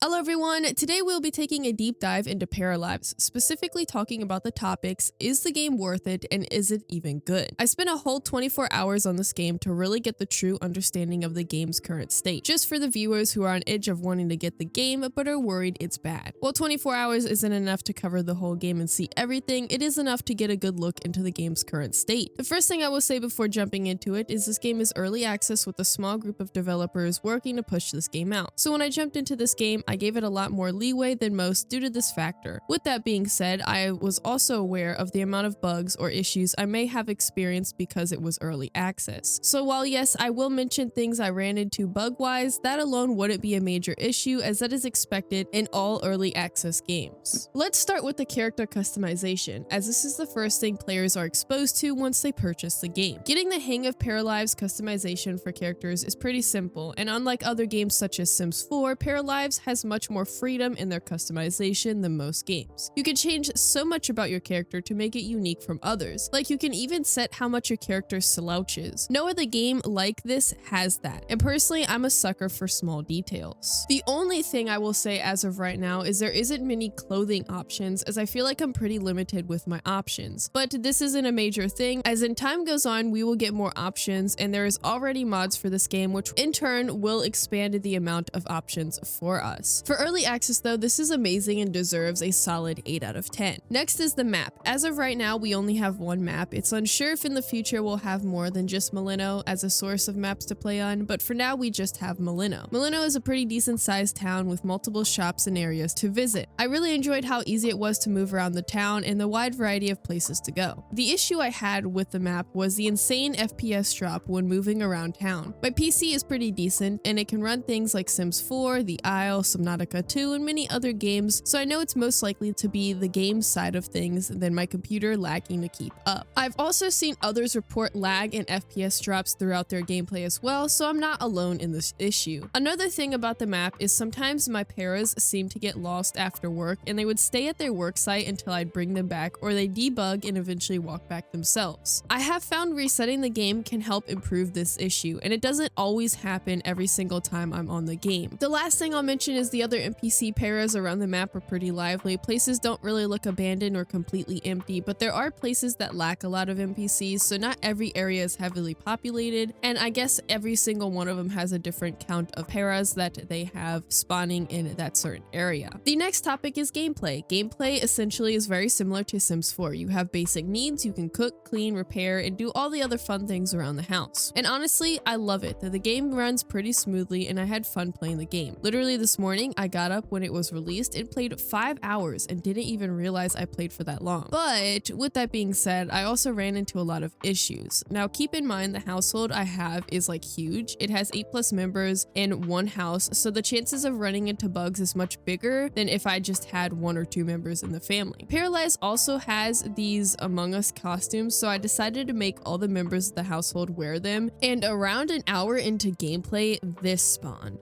Hello everyone, today we'll be taking a deep dive into Paralives, specifically talking about the topics, is the game worth it and is it even good? I spent a whole 24 hours on this game to really get the true understanding of the game's current state, just for the viewers who are on edge of wanting to get the game but are worried it's bad. While 24 hours isn't enough to cover the whole game and see everything, it is enough to get a good look into the game's current state. The first thing I will say before jumping into it is this game is early access with a small group of developers working to push this game out. So when I jumped into this game, I gave it a lot more leeway than most due to this factor. With that being said, I was also aware of the amount of bugs or issues I may have experienced because it was early access. So while yes, I will mention things I ran into bug-wise, that alone wouldn't be a major issue as that is expected in all early access games. Let's start with the character customization, as this is the first thing players are exposed to once they purchase the game. Getting the hang of Paralives customization for characters is pretty simple, and unlike other games such as Sims 4, Paralives has much more freedom in their customization than most games. You can change so much about your character to make it unique from others, like you can even set how much your character slouches. No other game like this has that, and personally I'm a sucker for small details. The only thing I will say as of right now is there isn't many clothing options, as I feel like I'm pretty limited with my options, but this isn't a major thing, as in time goes on we will get more options, and there is already mods for this game which in turn will expand the amount of options for us. For early access though, this is amazing and deserves a solid 8 out of 10. Next is the map. As of right now, we only have one map. It's unsure if in the future we'll have more than just Molino as a source of maps to play on, but for now we just have Molino. Molino is a pretty decent sized town with multiple shops and areas to visit. I really enjoyed how easy it was to move around the town and the wide variety of places to go. The issue I had with the map was the insane FPS drop when moving around town. My PC is pretty decent and it can run things like Sims 4, The Isle, Subnautica 2, and many other games, so I know it's most likely to be the game side of things than my computer lagging to keep up. I've also seen others report lag and FPS drops throughout their gameplay as well, so I'm not alone in this issue. Another thing about the map is sometimes my paras seem to get lost after work and they would stay at their work site until I'd bring them back, or they debug and eventually walk back themselves. I have found resetting the game can help improve this issue, and it doesn't always happen every single time I'm on the game. The last thing I'll mention is the other NPC paras around the map are pretty lively. Places don't really look abandoned or completely empty, but there are places that lack a lot of NPCs, so not every area is heavily populated, and I guess every single one of them has a different count of paras that they have spawning in that certain area. The next topic is gameplay. Gameplay essentially is very similar to Sims 4. You have basic needs, you can cook, clean, repair, and do all the other fun things around the house. And honestly, I love it. The game runs pretty smoothly and I had fun playing the game. Literally this morning, I got up when it was released and played 5 hours and didn't even realize I played for that long. But with that being said, I also ran into a lot of issues. Now keep in mind the household I have is like huge. It has 8+ members in one house, so the chances of running into bugs is much bigger than if I just had 1 or 2 members in the family. Paralives also has these Among Us costumes, so I decided to make all the members of the household wear them, and around an hour into gameplay, this spawned.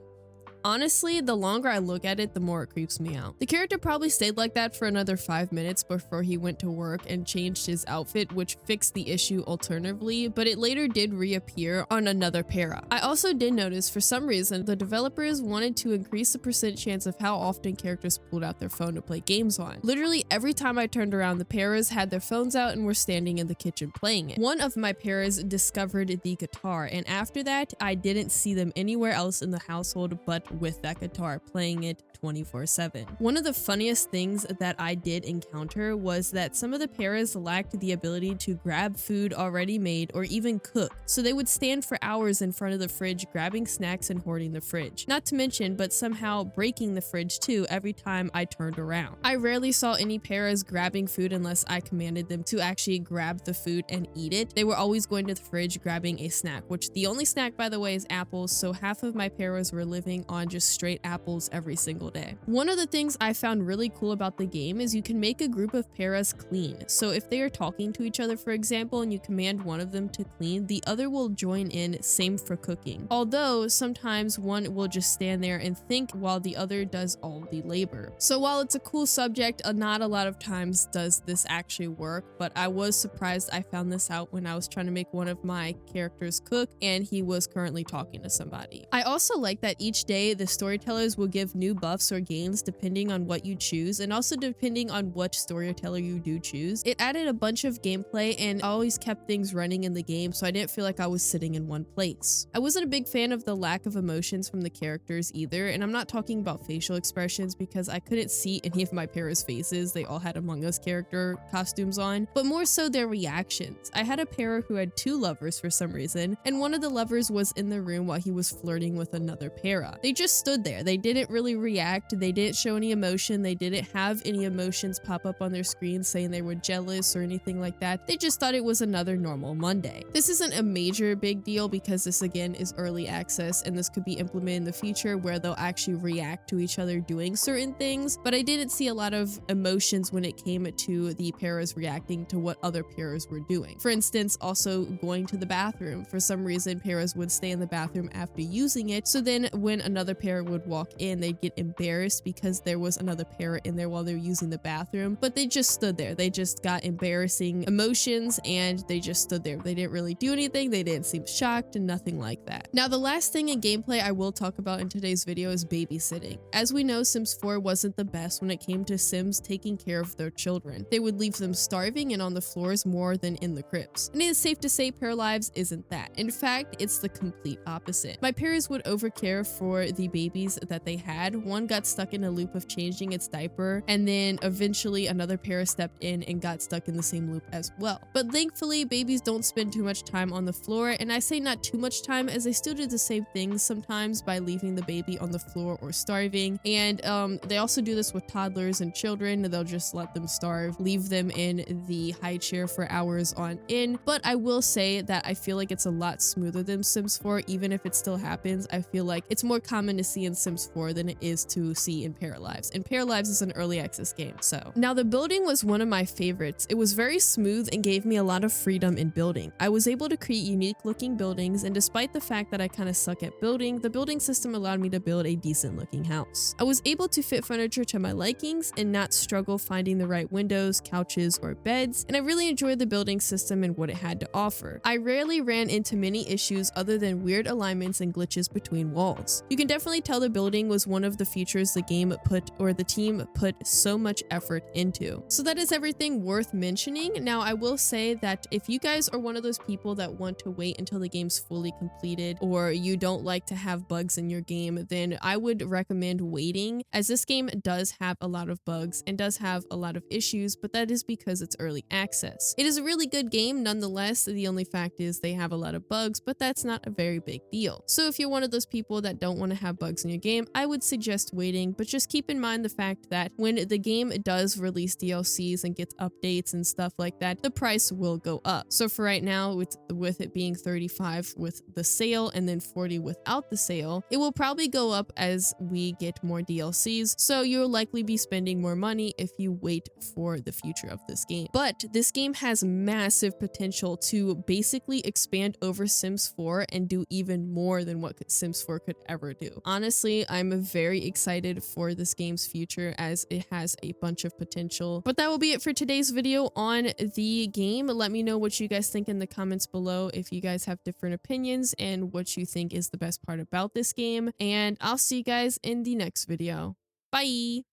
Honestly, the longer I look at it, the more it creeps me out. The character probably stayed like that for another 5 minutes before he went to work and changed his outfit, which fixed the issue alternatively, but it later did reappear on another para. I also did notice for some reason the developers wanted to increase the percent chance of how often characters pulled out their phone to play games on. Literally every time I turned around, the paras had their phones out and were standing in the kitchen playing it. One of my paras discovered the guitar, and after that I didn't see them anywhere else in the household but with that guitar, playing it 24/7. One of the funniest things that I did encounter was that some of the paras lacked the ability to grab food already made or even cook, so they would stand for hours in front of the fridge grabbing snacks and hoarding the fridge. Not to mention, but somehow breaking the fridge too every time I turned around. I rarely saw any paras grabbing food unless I commanded them to actually grab the food and eat it. They were always going to the fridge grabbing a snack, which the only snack by the way is apples, so half of my paras were living on just straight apples every single day. One of the things I found really cool about the game is you can make a group of paras clean. So if they are talking to each other, for example, and you command one of them to clean, the other will join in, same for cooking. Although sometimes one will just stand there and think while the other does all the labor. So while it's a cool subject, not a lot of times does this actually work, but I was surprised I found this out when I was trying to make one of my characters cook and he was currently talking to somebody. I also like that each day day, the storytellers will give new buffs or gains depending on what you choose, and also depending on what storyteller you do choose. It added a bunch of gameplay and always kept things running in the game, so I didn't feel like I was sitting in one place. I wasn't a big fan of the lack of emotions from the characters either, and I'm not talking about facial expressions because I couldn't see any of my paras' faces. They all had Among Us character costumes on, but more so their reactions. I had a para who had 2 lovers for some reason, and one of the lovers was in the room while he was flirting with another para. They just stood there. They didn't really react. They didn't show any emotion. They didn't have any emotions pop up on their screen saying they were jealous or anything like that. They just thought it was another normal Monday. This isn't a major big deal because this again is early access, and this could be implemented in the future where they'll actually react to each other doing certain things, but I didn't see a lot of emotions when it came to the paras reacting to what other paras were doing. For instance, also going to the bathroom. For some reason, paras would stay in the bathroom after using it, so then when another para would walk in, they'd get embarrassed because there was another para in there while they're using the bathroom, but they just stood there. They just got embarrassing emotions and they just stood there. They didn't really do anything. They didn't seem shocked and nothing like that. Now, the last thing in gameplay I will talk about in today's video is babysitting. As we know, Sims 4 wasn't the best when it came to Sims taking care of their children. They would leave them starving and on the floors more than in the cribs. And it is safe to say Paralives isn't that. In fact, it's the complete opposite. My parents would overcare for the babies that they had. One got stuck in a loop of changing its diaper, and then eventually another para stepped in and got stuck in the same loop as well. But thankfully, babies don't spend too much time on the floor, and I say not too much time as they still do the same things sometimes by leaving the baby on the floor or starving. And they also do this with toddlers and children. They'll just let them starve, leave them in the high chair for hours on end. But I will say that I feel like it's a lot smoother than Sims 4. Even if it still happens, I feel like it's more common to see in Sims 4 than it is to see in Paralives. And Paralives is an early access game, so. Now, the building was one of my favorites. It was very smooth and gave me a lot of freedom in building. I was able to create unique looking buildings, and despite the fact that I kind of suck at building, the building system allowed me to build a decent looking house. I was able to fit furniture to my likings and not struggle finding the right windows, couches, or beds, and I really enjoyed the building system and what it had to offer. I rarely ran into many issues other than weird alignments and glitches between walls. You can definitely tell the building was one of the features the game put, or the team put, so much effort into. So that is everything worth mentioning. Now, I will say that if you guys are one of those people that want to wait until the game's fully completed, or you don't like to have bugs in your game, then I would recommend waiting, as this game does have a lot of bugs and does have a lot of issues, but that is because it's early access. It is a really good game nonetheless. The only fact is they have a lot of bugs, but that's not a very big deal. So if you're one of those people that don't want to have bugs in your game, I would suggest waiting, but just keep in mind the fact that when the game does release DLCs and gets updates and stuff like that, the price will go up. So for right now, with it being 35 with the sale and then 40 without the sale, it will probably go up as we get more DLCs. So you'll likely be spending more money if you wait for the future of this game. But this game has massive potential to basically expand over Sims 4 and do even more than what Sims 4 could ever do. Honestly, I'm very excited for this game's future as it has a bunch of potential. But that will be it for today's video on the game. Let me know what you guys think in the comments below if you guys have different opinions and what you think is the best part about this game. And I'll see you guys in the next video. Bye!